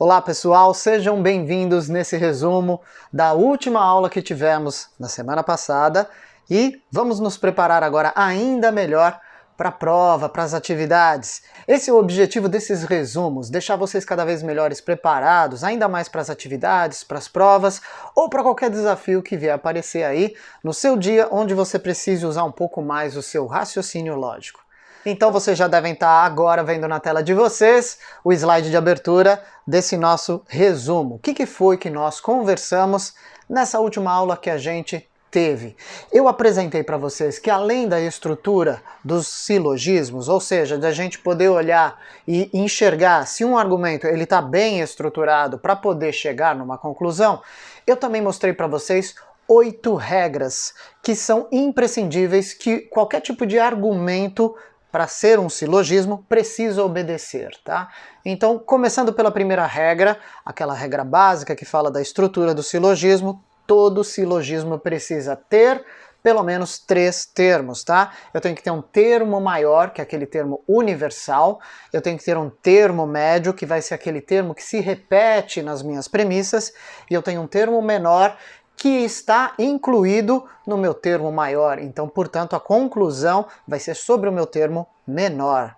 Olá pessoal, sejam bem-vindos nesse resumo da última aula que tivemos na semana passada e vamos nos preparar agora ainda melhor para a prova, para as atividades. Esse é o objetivo desses resumos, deixar vocês cada vez melhores preparados, ainda mais para as atividades, para as provas ou para qualquer desafio que vier aparecer aí no seu dia onde você precise usar um pouco mais o seu raciocínio lógico. Então vocês já devem estar agora vendo na tela de vocês o slide de abertura desse nosso resumo. O que foi que nós conversamos nessa última aula que a gente teve? Eu apresentei para vocês que além da estrutura dos silogismos, ou seja, da gente poder olhar e enxergar se um argumento ele está bem estruturado para poder chegar numa conclusão, eu também mostrei para vocês 8 regras que são imprescindíveis que qualquer tipo de argumento para ser um silogismo, precisa obedecer, tá? Então, começando pela primeira regra, aquela regra básica que fala da estrutura do silogismo, todo silogismo precisa ter pelo menos 3 termos, tá? Eu tenho que ter um termo maior, que é aquele termo universal, eu tenho que ter um termo médio, que vai ser aquele termo que se repete nas minhas premissas, e eu tenho um termo menor, que está incluído no meu termo maior, então, portanto, a conclusão vai ser sobre o meu termo menor.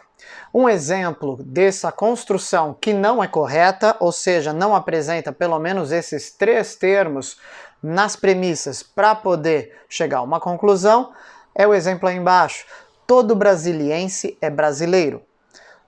Um exemplo dessa construção que não é correta, ou seja, não apresenta pelo menos esses 3 termos nas premissas para poder chegar a uma conclusão, é o exemplo aí embaixo. Todo brasiliense é brasileiro.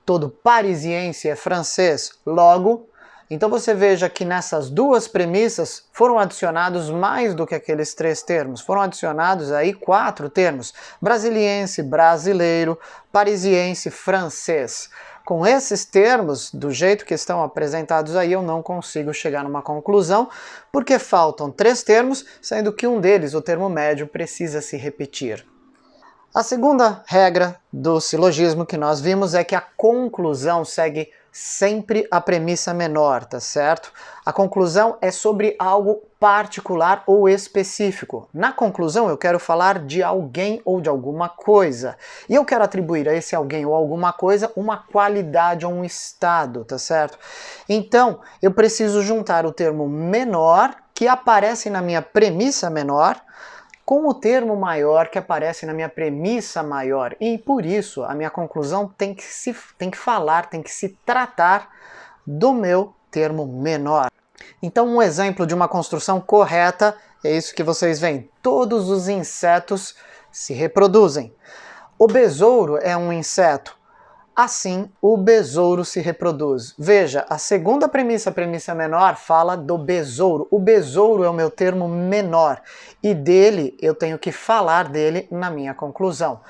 Todo parisiense é francês. Logo, então você veja que nessas 2 premissas foram adicionados mais do que aqueles 3 termos. Foram adicionados aí 4 termos. Brasiliense, brasileiro, parisiense, francês. Com esses termos, do jeito que estão apresentados aí, eu não consigo chegar numa conclusão, porque faltam 3 termos, sendo que um deles, o termo médio, precisa se repetir. A segunda regra do silogismo que nós vimos é que a conclusão segue sempre a premissa menor, tá certo? A conclusão é sobre algo particular ou específico. Na conclusão eu quero falar de alguém ou de alguma coisa. E eu quero atribuir a esse alguém ou alguma coisa uma qualidade ou um estado, tá certo? Então eu preciso juntar o termo menor, que aparece na minha premissa menor, com o termo maior que aparece na minha premissa maior. E por isso a minha conclusão tem que se tratar do meu termo menor. Então um exemplo de uma construção correta é isso que vocês veem. Todos os insetos se reproduzem. O besouro é um inseto. Assim, o besouro se reproduz. Veja, a segunda premissa, a premissa menor, fala do besouro. O besouro é o meu termo menor e dele eu tenho que falar dele na minha conclusão.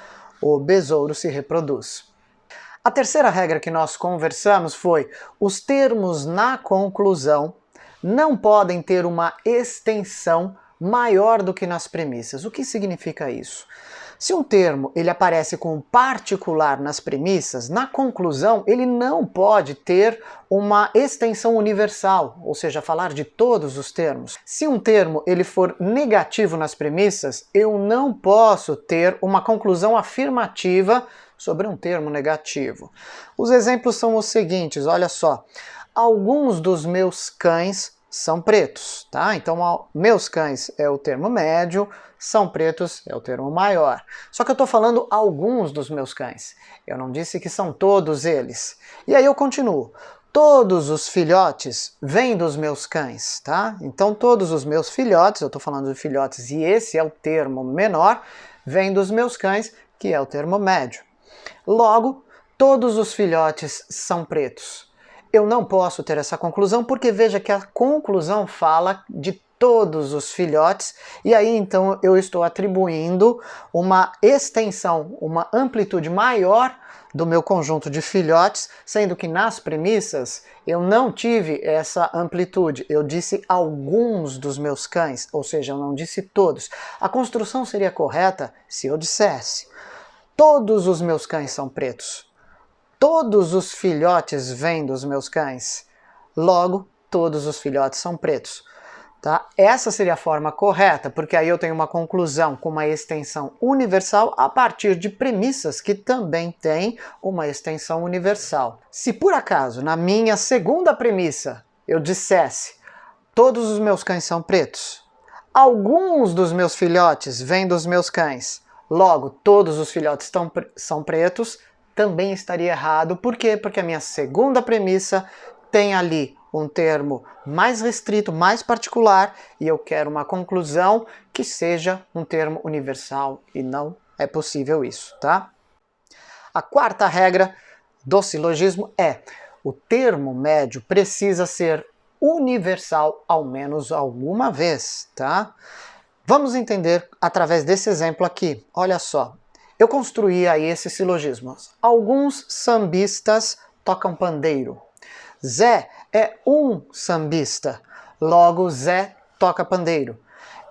O besouro se reproduz. A terceira regra que nós conversamos foi: os termos na conclusão não podem ter uma extensão maior do que nas premissas. O que significa isso? Se um termo ele aparece com particular nas premissas, na conclusão ele não pode ter uma extensão universal, ou seja, falar de todos os termos. Se um termo ele for negativo nas premissas, eu não posso ter uma conclusão afirmativa sobre um termo negativo. Os exemplos são os seguintes, olha só. Alguns dos meus cães são pretos, tá? Então, meus cães é o termo médio, são pretos é o termo maior. Só que eu estou falando alguns dos meus cães. Eu não disse que são todos eles. E aí eu continuo. Todos os filhotes vêm dos meus cães, tá? Então, todos os meus filhotes, eu estou falando de filhotes e esse é o termo menor, vêm dos meus cães, que é o termo médio. Logo, todos os filhotes são pretos. Eu não posso ter essa conclusão porque veja que a conclusão fala de todos os filhotes e aí então eu estou atribuindo uma extensão, uma amplitude maior do meu conjunto de filhotes, sendo que nas premissas eu não tive essa amplitude, eu disse alguns dos meus cães, ou seja, eu não disse todos. A construção seria correta se eu dissesse: todos os meus cães são pretos. Todos os filhotes vêm dos meus cães. Logo, todos os filhotes são pretos. Tá? Essa seria a forma correta, porque aí eu tenho uma conclusão com uma extensão universal a partir de premissas que também têm uma extensão universal. Se por acaso, na minha segunda premissa, eu dissesse, todos os meus cães são pretos, alguns dos meus filhotes vêm dos meus cães, logo todos os filhotes são pretos, também estaria errado. Por quê? Porque a minha segunda premissa tem ali um termo mais restrito, mais particular, e eu quero uma conclusão que seja um termo universal, e não é possível isso, tá? A quarta regra do silogismo é: o termo médio precisa ser universal ao menos alguma vez, tá? Vamos entender através desse exemplo aqui. Olha só, eu construí aí esses silogismos. Alguns sambistas tocam pandeiro. Zé é um sambista, logo Zé toca pandeiro.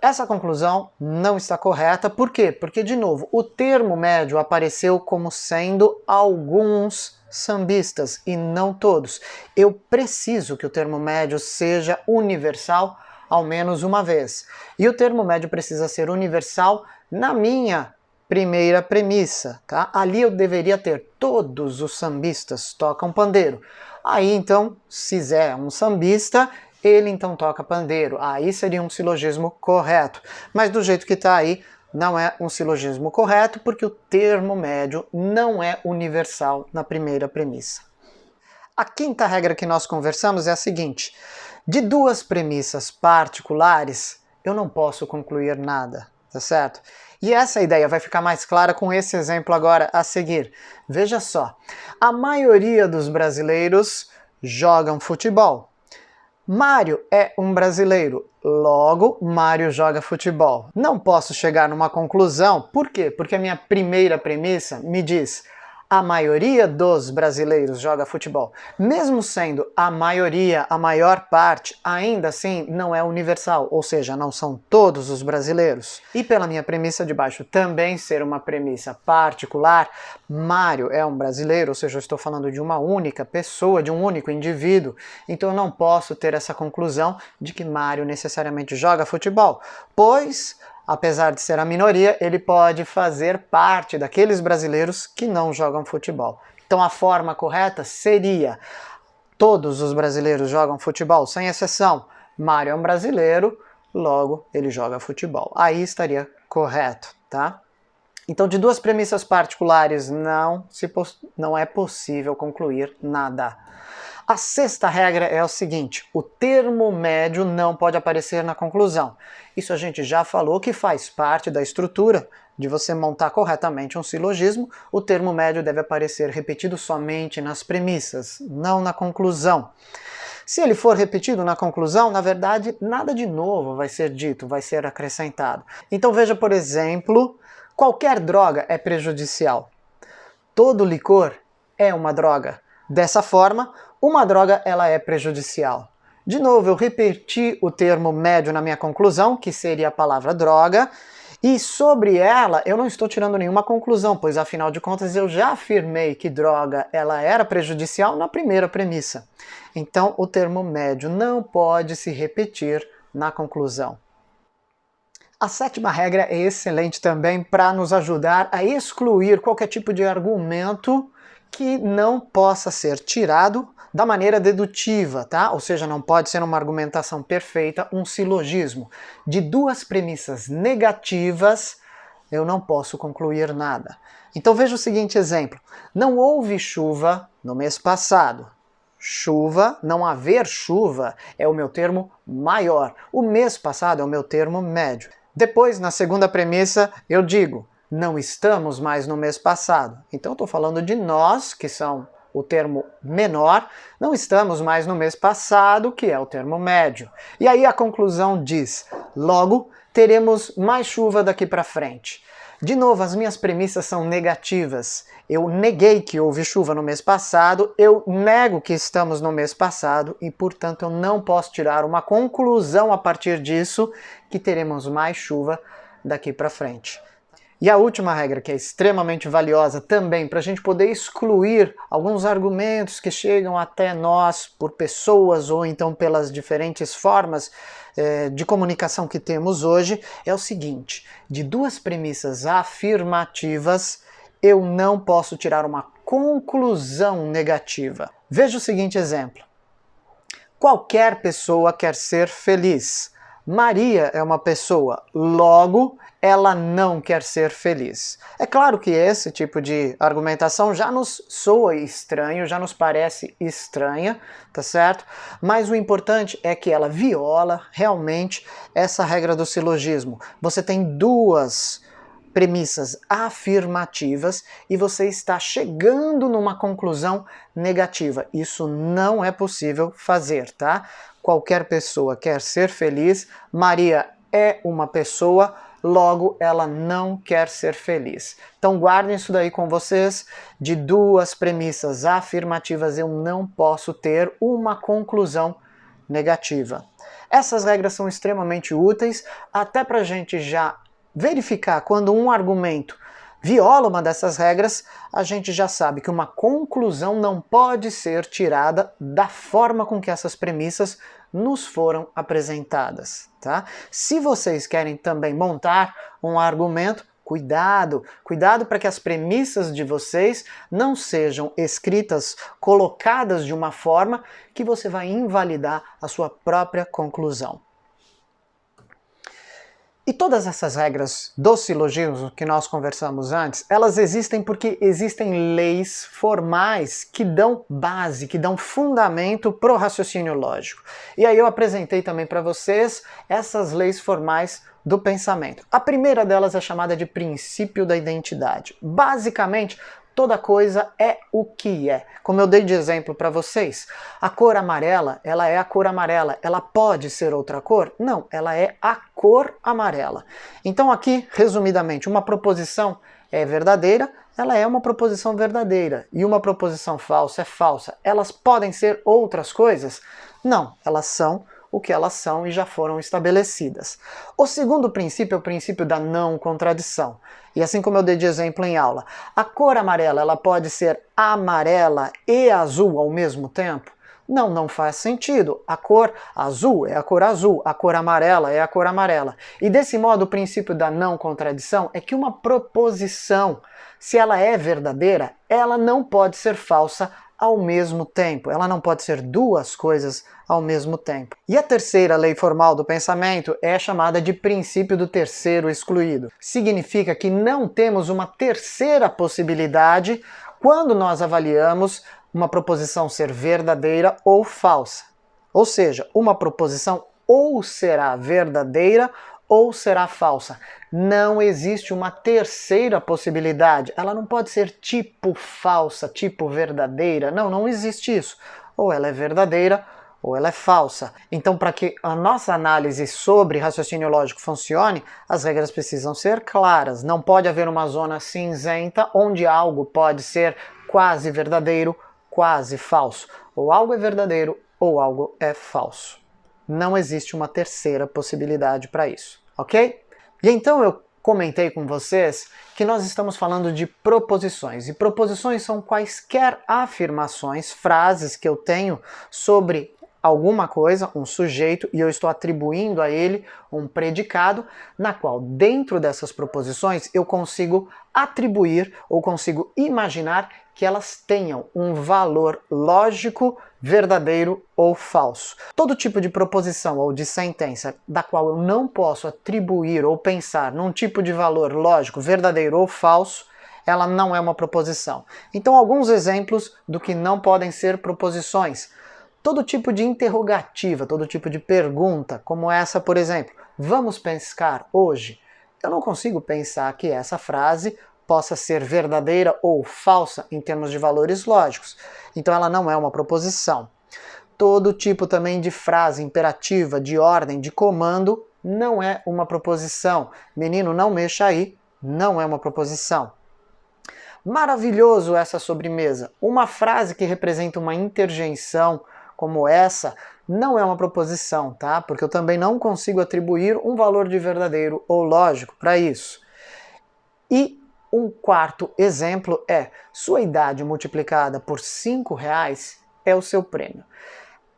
Essa conclusão não está correta, por quê? Porque, de novo, o termo médio apareceu como sendo alguns sambistas e não todos. Eu preciso que o termo médio seja universal ao menos uma vez. E o termo médio precisa ser universal na minha primeira premissa, tá? Ali eu deveria ter todos os sambistas tocam pandeiro. Aí então, se Zé é um sambista, ele então toca pandeiro. Aí seria um silogismo correto. Mas do jeito que está aí, não é um silogismo correto, porque o termo médio não é universal na primeira premissa. A quinta regra que nós conversamos é a seguinte: de duas premissas particulares, eu não posso concluir nada, tá certo? E essa ideia vai ficar mais clara com esse exemplo agora a seguir. Veja só, a maioria dos brasileiros jogam futebol. Mário é um brasileiro, logo Mário joga futebol. Não posso chegar numa conclusão, por quê? Porque a minha primeira premissa me diz: a maioria dos brasileiros joga futebol. Mesmo sendo a maioria, a maior parte, ainda assim não é universal, ou seja, não são todos os brasileiros. E pela minha premissa de baixo também ser uma premissa particular, Mário é um brasileiro, ou seja, eu estou falando de uma única pessoa, de um único indivíduo, então eu não posso ter essa conclusão de que Mário necessariamente joga futebol, pois apesar de ser a minoria, ele pode fazer parte daqueles brasileiros que não jogam futebol. Então a forma correta seria: todos os brasileiros jogam futebol, sem exceção. Mário é um brasileiro, logo ele joga futebol. Aí estaria correto, tá? Então, de duas premissas particulares, não é possível concluir nada. A sexta regra é o seguinte: o termo médio não pode aparecer na conclusão. Isso a gente já falou que faz parte da estrutura de você montar corretamente um silogismo. O termo médio deve aparecer repetido somente nas premissas, não na conclusão. Se ele for repetido na conclusão, na verdade, nada de novo vai ser dito, vai ser acrescentado. Então veja, por exemplo, qualquer droga é prejudicial. Todo licor é uma droga. Dessa forma, uma droga ela é prejudicial. De novo, eu repeti o termo médio na minha conclusão, que seria a palavra droga, e sobre ela eu não estou tirando nenhuma conclusão, pois afinal de contas eu já afirmei que droga ela era prejudicial na primeira premissa. Então o termo médio não pode se repetir na conclusão. A sétima regra é excelente também para nos ajudar a excluir qualquer tipo de argumento que não possa ser tirado da maneira dedutiva, tá? Ou seja, não pode ser uma argumentação perfeita, um silogismo. De duas premissas negativas, eu não posso concluir nada. Então veja o seguinte exemplo: não houve chuva no mês passado. Chuva, não haver chuva, é o meu termo maior. O mês passado é o meu termo médio. Depois, na segunda premissa, eu digo: não estamos mais no mês passado. Então eu estou falando de nós, que são o termo menor, não estamos mais no mês passado, que é o termo médio. E aí a conclusão diz: logo, teremos mais chuva daqui para frente. De novo, as minhas premissas são negativas. Eu neguei que houve chuva no mês passado, eu nego que estamos no mês passado e, portanto, eu não posso tirar uma conclusão a partir disso que teremos mais chuva daqui para frente. E a última regra, que é extremamente valiosa também para a gente poder excluir alguns argumentos que chegam até nós por pessoas ou então pelas diferentes formas de comunicação que temos hoje, é o seguinte: de duas premissas afirmativas, eu não posso tirar uma conclusão negativa. Veja o seguinte exemplo: Qualquer pessoa quer ser feliz. Maria é uma pessoa, logo ela não quer ser feliz. É claro que esse tipo de argumentação já nos soa estranho, já nos parece estranha, tá certo? Mas o importante é que ela viola realmente essa regra do silogismo. Você tem duas premissas afirmativas e você está chegando numa conclusão negativa. Isso não é possível fazer, tá? Qualquer pessoa quer ser feliz, Maria é uma pessoa, logo ela não quer ser feliz. Então guardem isso daí com vocês, de duas premissas afirmativas eu não posso ter uma conclusão negativa. Essas regras são extremamente úteis, até para a gente já verificar quando um argumento viola uma dessas regras, a gente já sabe que uma conclusão não pode ser tirada da forma com que essas premissas nos foram apresentadas, tá? Se vocês querem também montar um argumento, cuidado para que as premissas de vocês não sejam escritas, colocadas de uma forma que você vai invalidar a sua própria conclusão. E todas essas regras do silogismo que nós conversamos antes, elas existem porque existem leis formais que dão base, que dão fundamento para o raciocínio lógico. E aí eu apresentei também para vocês essas leis formais do pensamento. A primeira delas é chamada de princípio da identidade. Basicamente, toda coisa é o que é. Como eu dei de exemplo para vocês, a cor amarela, ela é a cor amarela. Ela pode ser outra cor? Não, ela é a cor amarela. Então aqui, resumidamente, uma proposição é verdadeira, ela é uma proposição verdadeira. E uma proposição falsa é falsa. Elas podem ser outras coisas? Não, elas são o que elas são e já foram estabelecidas. O segundo princípio é o princípio da não contradição. E assim como eu dei de exemplo em aula, a cor amarela ela pode ser amarela e azul ao mesmo tempo? Não, não faz sentido. A cor azul é a cor azul, a cor amarela é a cor amarela. E desse modo o princípio da não contradição é que uma proposição, se ela é verdadeira, ela não pode ser falsa ao mesmo tempo. Ela não pode ser duas coisas ao mesmo tempo. E a terceira lei formal do pensamento é chamada de princípio do terceiro excluído. Significa que não temos uma terceira possibilidade quando nós avaliamos uma proposição ser verdadeira ou falsa. Ou seja, uma proposição ou será verdadeira ou será falsa. Não existe uma terceira possibilidade. Ela não pode ser tipo falsa, tipo verdadeira. Não, não existe isso. Ou ela é verdadeira ou ela é falsa. Então, para que a nossa análise sobre raciocínio lógico funcione, as regras precisam ser claras. Não pode haver uma zona cinzenta onde algo pode ser quase verdadeiro, quase falso. Ou algo é verdadeiro ou algo é falso. Não existe uma terceira possibilidade para isso, ok? E então eu comentei com vocês que nós estamos falando de proposições. E proposições são quaisquer afirmações, frases que eu tenho sobre alguma coisa, um sujeito, e eu estou atribuindo a ele um predicado, na qual dentro dessas proposições eu consigo atribuir ou consigo imaginar que elas tenham um valor lógico, verdadeiro ou falso. Todo tipo de proposição ou de sentença da qual eu não posso atribuir ou pensar num tipo de valor lógico, verdadeiro ou falso, ela não é uma proposição. Então, alguns exemplos do que não podem ser proposições. Todo tipo de interrogativa, todo tipo de pergunta, como essa, por exemplo, vamos pescar hoje? Eu não consigo pensar que essa frase possa ser verdadeira ou falsa em termos de valores lógicos. Então ela não é uma proposição. Todo tipo também de frase imperativa, de ordem, de comando, não é uma proposição. Menino, não mexa aí, não é uma proposição. Maravilhoso essa sobremesa. Uma frase que representa uma interjeição como essa não é uma proposição, tá? Porque eu também não consigo atribuir um valor de verdadeiro ou lógico para isso. E um quarto exemplo é: sua idade multiplicada por R$5 é o seu prêmio.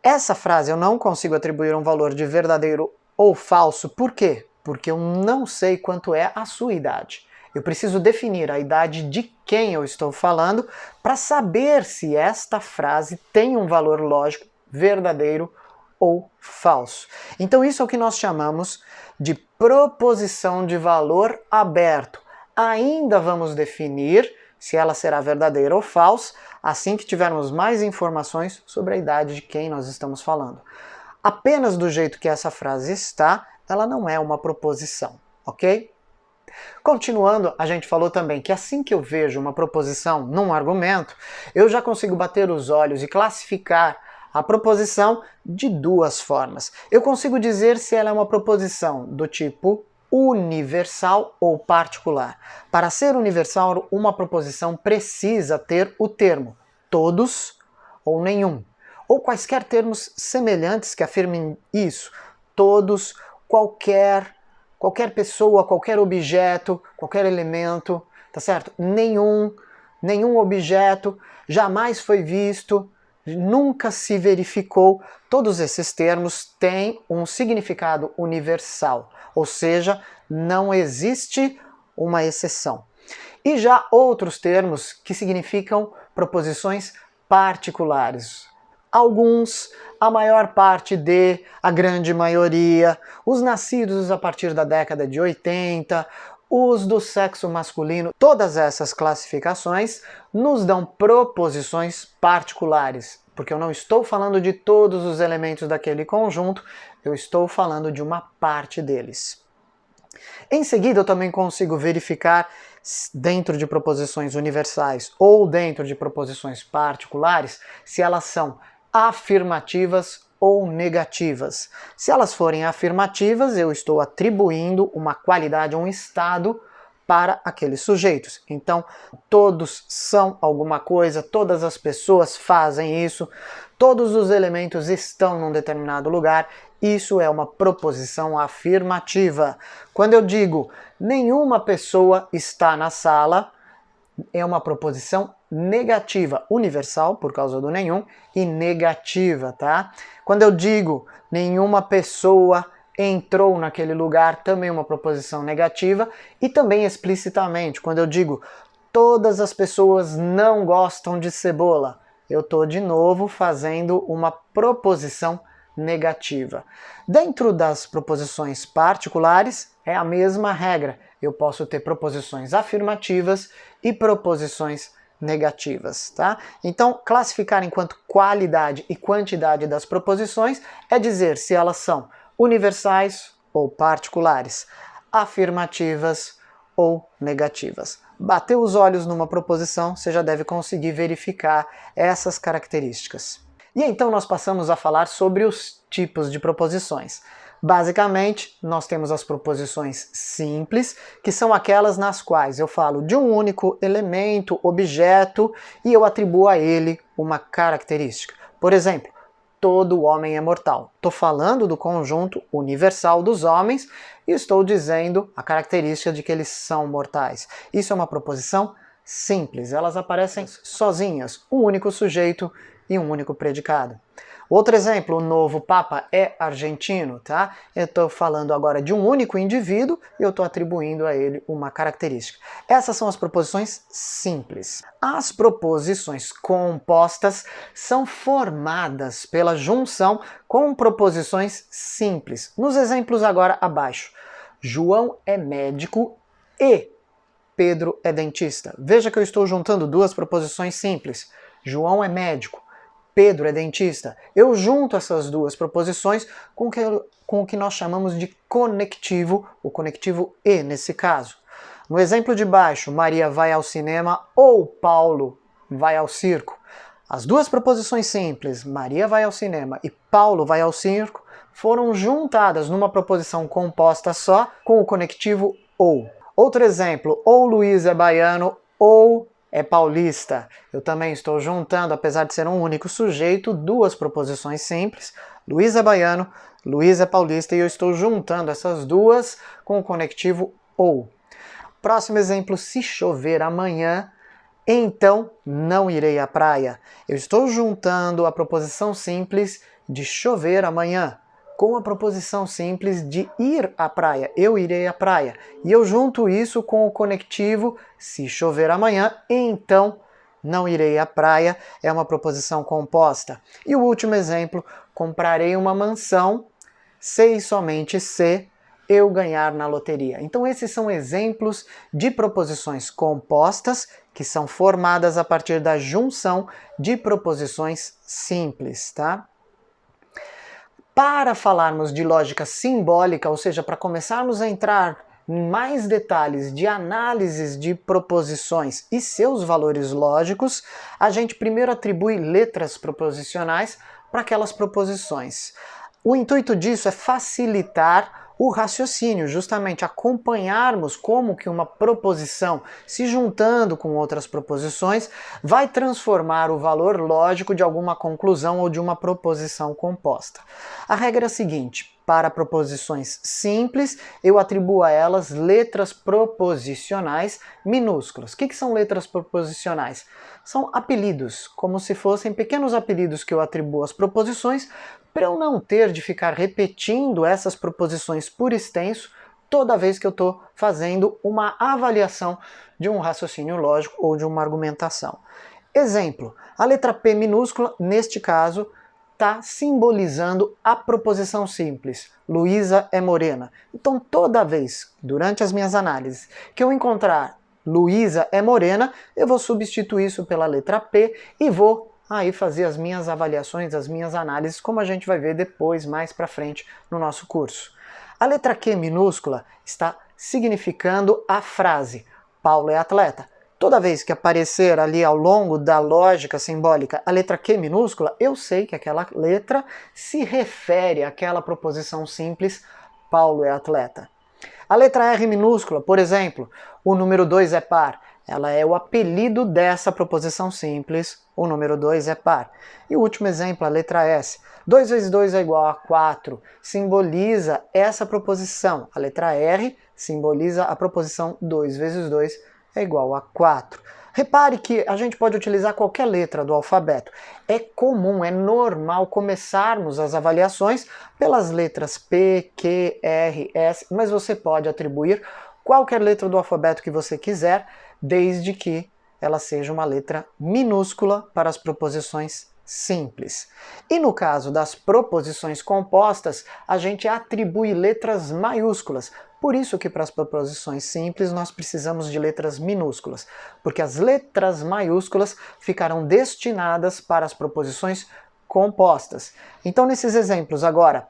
Essa frase eu não consigo atribuir um valor de verdadeiro ou falso. Por quê? Porque eu não sei quanto é a sua idade. Eu preciso definir a idade de quem eu estou falando para saber se esta frase tem um valor lógico verdadeiro ou falso. Então isso é o que nós chamamos de proposição de valor aberto. Ainda vamos definir se ela será verdadeira ou falsa, assim que tivermos mais informações sobre a idade de quem nós estamos falando. Apenas do jeito que essa frase está, ela não é uma proposição, ok? Continuando, a gente falou também que assim que eu vejo uma proposição num argumento, eu já consigo bater os olhos e classificar a proposição de duas formas. Eu consigo dizer se ela é uma proposição do tipo universal ou particular. Para ser universal, uma proposição precisa ter o termo todos ou nenhum, ou quaisquer termos semelhantes que afirmem isso. Todos, qualquer pessoa, qualquer objeto, qualquer elemento, tá certo? Nenhum objeto, jamais foi visto, nunca se verificou. Todos esses termos têm um significado universal, ou seja, não existe uma exceção. E já outros termos que significam proposições particulares. Alguns, a maior parte de, a grande maioria, os nascidos a partir da década de 80, os do sexo masculino, todas essas classificações nos dão proposições particulares, porque eu não estou falando de todos os elementos daquele conjunto, eu estou falando de uma parte deles. Em seguida, eu também consigo verificar dentro de proposições universais ou dentro de proposições particulares se elas são afirmativas ou negativas. Se elas forem afirmativas, eu estou atribuindo uma qualidade, um estado para aqueles sujeitos. Então, todos são alguma coisa, todas as pessoas fazem isso, todos os elementos estão num determinado lugar. Isso é uma proposição afirmativa. Quando eu digo nenhuma pessoa está na sala, é uma proposição negativa, universal por causa do nenhum e negativa, tá? Quando eu digo nenhuma pessoa entrou naquele lugar, também uma proposição negativa, e também explicitamente, quando eu digo todas as pessoas não gostam de cebola, eu estou de novo fazendo uma proposição negativa. Dentro das proposições particulares, é a mesma regra. Eu posso ter proposições afirmativas e proposições negativas, tá? Então, classificar enquanto qualidade e quantidade das proposições é dizer se elas são universais ou particulares, afirmativas ou negativas. Bateu os olhos numa proposição, você já deve conseguir verificar essas características. E então nós passamos a falar sobre os tipos de proposições. Basicamente, nós temos as proposições simples, que são aquelas nas quais eu falo de um único elemento, objeto, e eu atribuo a ele uma característica. Por exemplo, todo homem é mortal. Estou falando do conjunto universal dos homens e estou dizendo a característica de que eles são mortais. Isso é uma proposição simples, elas aparecem sozinhas, um único sujeito e um único predicado. Outro exemplo, o novo Papa é argentino, tá? Eu estou falando agora de um único indivíduo e eu estou atribuindo a ele uma característica. Essas são as proposições simples. As proposições compostas são formadas pela junção com proposições simples. Nos exemplos agora abaixo, João é médico e Pedro é dentista. Veja que eu estou juntando duas proposições simples. João é médico, Pedro é dentista. Eu junto essas duas proposições com o que nós chamamos de conectivo, o conectivo e nesse caso. No exemplo de baixo, Maria vai ao cinema ou Paulo vai ao circo. As duas proposições simples, Maria vai ao cinema e Paulo vai ao circo, foram juntadas numa proposição composta só com o conectivo ou. Outro exemplo, ou Luiz é baiano ou é paulista. Eu também estou juntando, apesar de ser um único sujeito, duas proposições simples. Luiz é baiano, Luiz é paulista, e eu estou juntando essas duas com o conectivo ou. Próximo exemplo, se chover amanhã, então não irei à praia. Eu estou juntando a proposição simples de chover amanhã com a proposição simples de ir à praia. Eu irei à praia. E eu junto isso com o conectivo se chover amanhã, então não irei à praia. É uma proposição composta. E o último exemplo, comprarei uma mansão se e somente se eu ganhar na loteria. Então esses são exemplos de proposições compostas que são formadas a partir da junção de proposições simples, tá? Para falarmos de lógica simbólica, ou seja, para começarmos a entrar em mais detalhes de análises de proposições e seus valores lógicos, a gente primeiro atribui letras proposicionais para aquelas proposições. O intuito disso é facilitar o raciocínio, justamente acompanharmos como que uma proposição, se juntando com outras proposições, vai transformar o valor lógico de alguma conclusão ou de uma proposição composta. A regra é a seguinte: para proposições simples, eu atribuo a elas letras proposicionais minúsculas. O que são letras proposicionais? São apelidos, como se fossem pequenos apelidos que eu atribuo às proposições, para eu não ter de ficar repetindo essas proposições por extenso toda vez que eu estou fazendo uma avaliação de um raciocínio lógico ou de uma argumentação. Exemplo, a letra P minúscula, neste caso, está simbolizando a proposição simples. Luísa é morena. Então toda vez, durante as minhas análises, que eu encontrar Luísa é morena, eu vou substituir isso pela letra P e vou aí fazer as minhas avaliações, as minhas análises, como a gente vai ver depois, mais para frente no nosso curso. A letra Q minúscula está significando a frase Paulo é atleta. Toda vez que aparecer ali ao longo da lógica simbólica a letra Q minúscula, eu sei que aquela letra se refere àquela proposição simples Paulo é atleta. A letra R minúscula, por exemplo, o número 2 é par. Ela é o apelido dessa proposição simples, o número 2 é par. E o último exemplo, a letra S. 2 vezes 2 é igual a 4, simboliza essa proposição. A letra R simboliza a proposição 2 vezes 2 é igual a 4. Repare que a gente pode utilizar qualquer letra do alfabeto. É comum, é normal começarmos as avaliações pelas letras P, Q, R, S, mas você pode atribuir qualquer letra do alfabeto que você quiser, desde que ela seja uma letra minúscula para as proposições simples. E no caso das proposições compostas, a gente atribui letras maiúsculas. Por isso que para as proposições simples nós precisamos de letras minúsculas, porque as letras maiúsculas ficarão destinadas para as proposições compostas. Então nesses exemplos agora,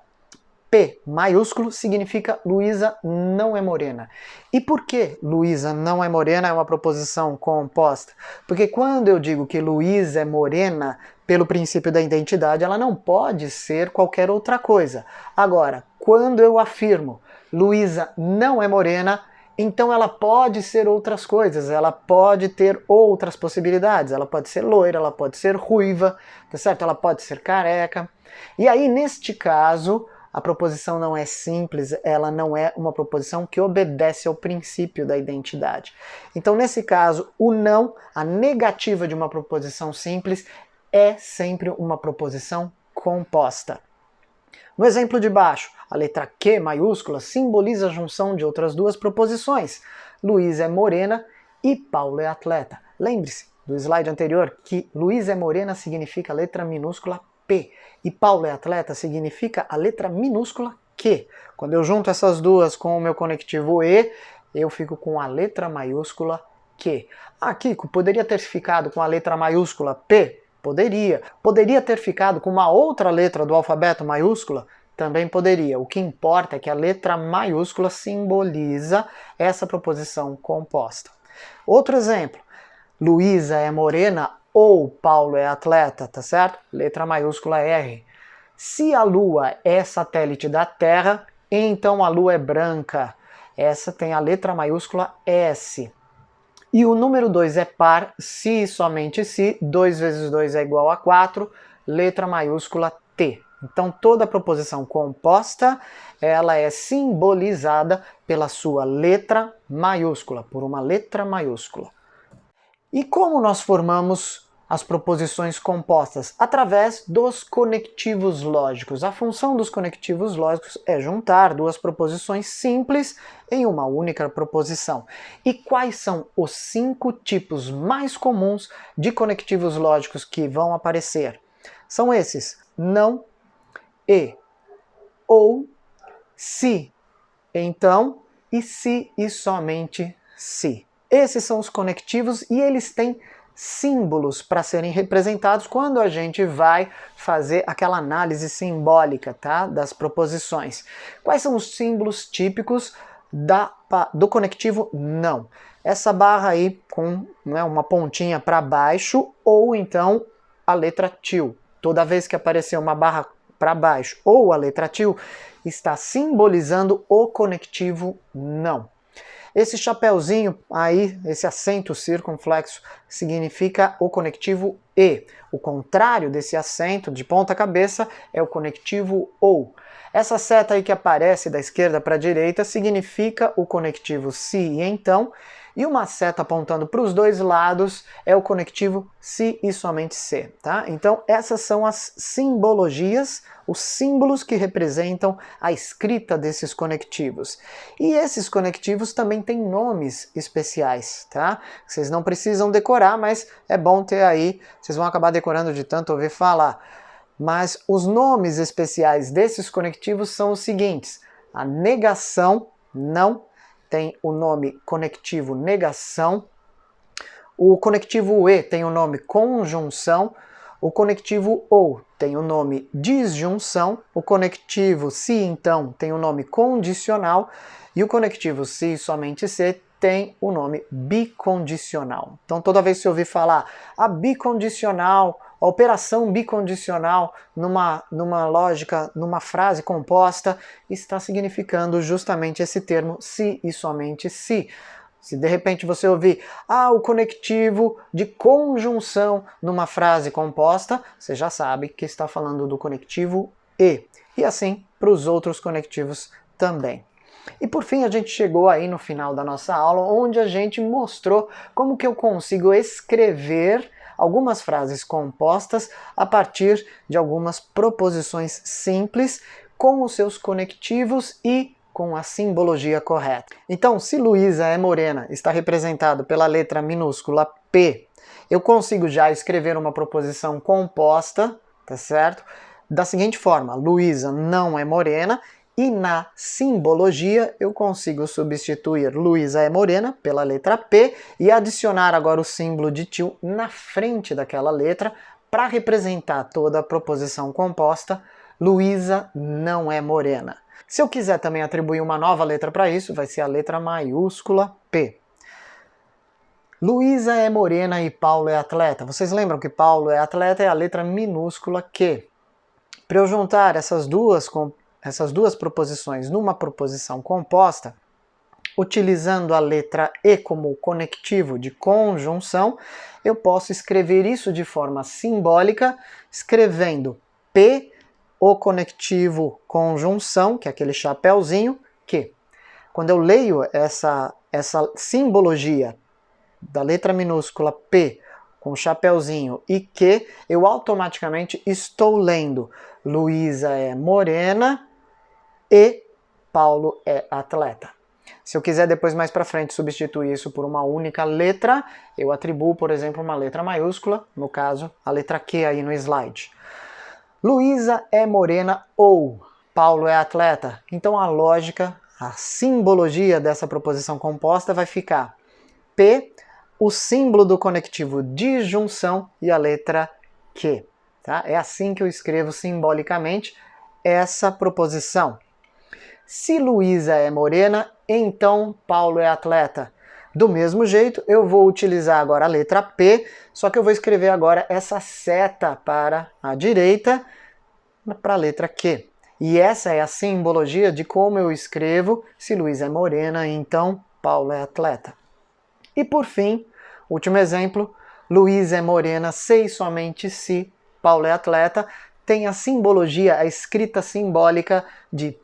P maiúsculo significa Luísa não é morena. E por que Luísa não é morena é uma proposição composta? Porque quando eu digo que Luísa é morena, pelo princípio da identidade, ela não pode ser qualquer outra coisa. Agora, quando eu afirmo Luísa não é morena, então ela pode ser outras coisas, ela pode ter outras possibilidades, ela pode ser loira, ela pode ser ruiva, tá certo? Ela pode ser careca. E aí, neste caso, a proposição não é simples, ela não é uma proposição que obedece ao princípio da identidade. Então, nesse caso, o não, a negativa de uma proposição simples, é sempre uma proposição composta. No exemplo de baixo, a letra Q maiúscula simboliza a junção de outras duas proposições. Luísa é morena e Paulo é atleta. Lembre-se do slide anterior que Luísa é morena significa a letra minúscula P e Paulo é atleta significa a letra minúscula Q. Quando eu junto essas duas com o meu conectivo E, eu fico com a letra maiúscula Q. Ah, Kiko, poderia ter ficado com a letra maiúscula P? Poderia. Poderia ter ficado com uma outra letra do alfabeto maiúscula? Também poderia. O que importa é que a letra maiúscula simboliza essa proposição composta. Outro exemplo. Luísa é morena ou Paulo é atleta, tá certo? Letra maiúscula R. Se a Lua é satélite da Terra, então a Lua é branca. Essa tem a letra maiúscula S. E o número 2 é par se e somente se 2 vezes 2 é igual a 4, letra maiúscula T. Então toda proposição composta, ela é simbolizada pela sua letra maiúscula, por uma letra maiúscula. E como nós formamos as proposições compostas? Através dos conectivos lógicos. A função dos conectivos lógicos é juntar duas proposições simples em uma única proposição. E quais são os 5 tipos mais comuns de conectivos lógicos que vão aparecer? São esses: não, e, ou, se, então, e se e somente se. Esses são os conectivos e eles têm símbolos para serem representados quando a gente vai fazer aquela análise simbólica, tá, das proposições. Quais são os símbolos típicos do conectivo não? Essa barra aí com, né, uma pontinha para baixo, ou então a letra til. Toda vez que aparecer uma barra para baixo ou a letra til, está simbolizando o conectivo não. Esse chapeuzinho aí, esse acento circunflexo, significa o conectivo e. O contrário desse acento de ponta cabeça é o conectivo ou. Essa seta aí que aparece da esquerda para a direita significa o conectivo se e então, e uma seta apontando para os dois lados é o conectivo se e somente se, tá? Então essas são as simbologias, os símbolos que representam a escrita desses conectivos. E esses conectivos também têm nomes especiais, tá? Vocês não precisam decorar, mas é bom ter aí, vocês vão acabar decorando de tanto ouvir falar. Mas os nomes especiais desses conectivos são os seguintes: a negação, não, tem o nome conectivo negação, o conectivo e tem o nome conjunção, o conectivo ou tem o nome disjunção, o conectivo se então tem o nome condicional e o conectivo se e somente se tem o nome bicondicional. Então toda vez que você ouvir falar a bicondicional, a operação bicondicional numa lógica, numa frase composta, está significando justamente esse termo se e somente se. Se de repente você ouvir o conectivo de conjunção numa frase composta, você já sabe que está falando do conectivo e. E assim para os outros conectivos também. E por fim a gente chegou aí no final da nossa aula, onde a gente mostrou como que eu consigo escrever algumas frases compostas a partir de algumas proposições simples com os seus conectivos e com a simbologia correta. Então, se Luísa é morena está representado pela letra minúscula P, eu consigo já escrever uma proposição composta, tá certo? Da seguinte forma: Luísa não é morena. E na simbologia eu consigo substituir Luísa é morena pela letra P e adicionar agora o símbolo de til na frente daquela letra para representar toda a proposição composta Luísa não é morena. Se eu quiser também atribuir uma nova letra para isso, vai ser a letra maiúscula P. Luísa é morena e Paulo é atleta. Vocês lembram que Paulo é atleta é a letra minúscula Q. Para eu juntar essas duas proposições numa proposição composta, utilizando a letra E como conectivo de conjunção, eu posso escrever isso de forma simbólica, escrevendo P, o conectivo conjunção, que é aquele chapéuzinho, que. Quando eu leio essa simbologia da letra minúscula P com chapéuzinho e que, eu automaticamente estou lendo Luísa é morena e Paulo é atleta. Se eu quiser depois mais para frente substituir isso por uma única letra, eu atribuo, por exemplo, uma letra maiúscula, no caso, a letra Q aí no slide. Luísa é morena ou Paulo é atleta. Então a lógica, a simbologia dessa proposição composta vai ficar P, o símbolo do conectivo disjunção e a letra Q. Tá? É assim que eu escrevo simbolicamente essa proposição. Se Luísa é morena, então Paulo é atleta. Do mesmo jeito, eu vou utilizar agora a letra P, só que eu vou escrever agora essa seta para a direita, para a letra Q. E essa é a simbologia de como eu escrevo se Luísa é morena, então Paulo é atleta. E por fim, último exemplo, Luísa é morena se e somente se Paulo é atleta, tem a simbologia, a escrita simbólica de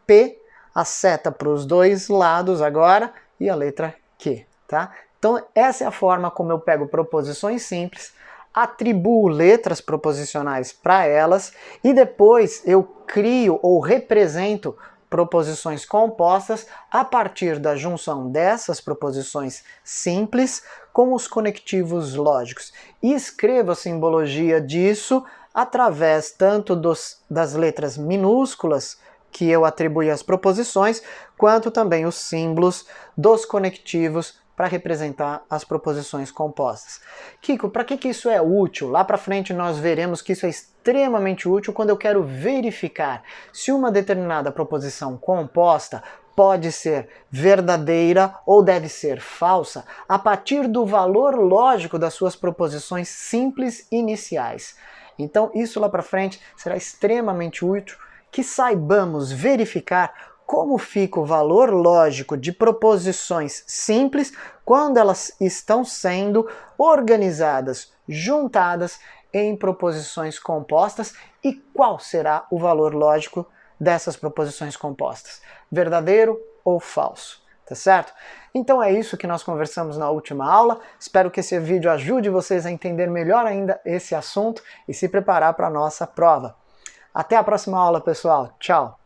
P, a seta para os dois lados agora e a letra Q, tá? Então essa é a forma como eu pego proposições simples, atribuo letras proposicionais para elas e depois eu crio ou represento proposições compostas a partir da junção dessas proposições simples com os conectivos lógicos. E escrevo a simbologia disso através tanto das letras minúsculas que eu atribuí às proposições, quanto também os símbolos dos conectivos para representar as proposições compostas. Kiko, para que isso é útil? Lá para frente nós veremos que isso é extremamente útil quando eu quero verificar se uma determinada proposição composta pode ser verdadeira ou deve ser falsa a partir do valor lógico das suas proposições simples iniciais. Então isso lá para frente será extremamente útil que saibamos verificar como fica o valor lógico de proposições simples quando elas estão sendo organizadas, juntadas em proposições compostas e qual será o valor lógico dessas proposições compostas, verdadeiro ou falso, tá certo? Então é isso que nós conversamos na última aula, espero que esse vídeo ajude vocês a entender melhor ainda esse assunto e se preparar para a nossa prova. Até a próxima aula, pessoal. Tchau!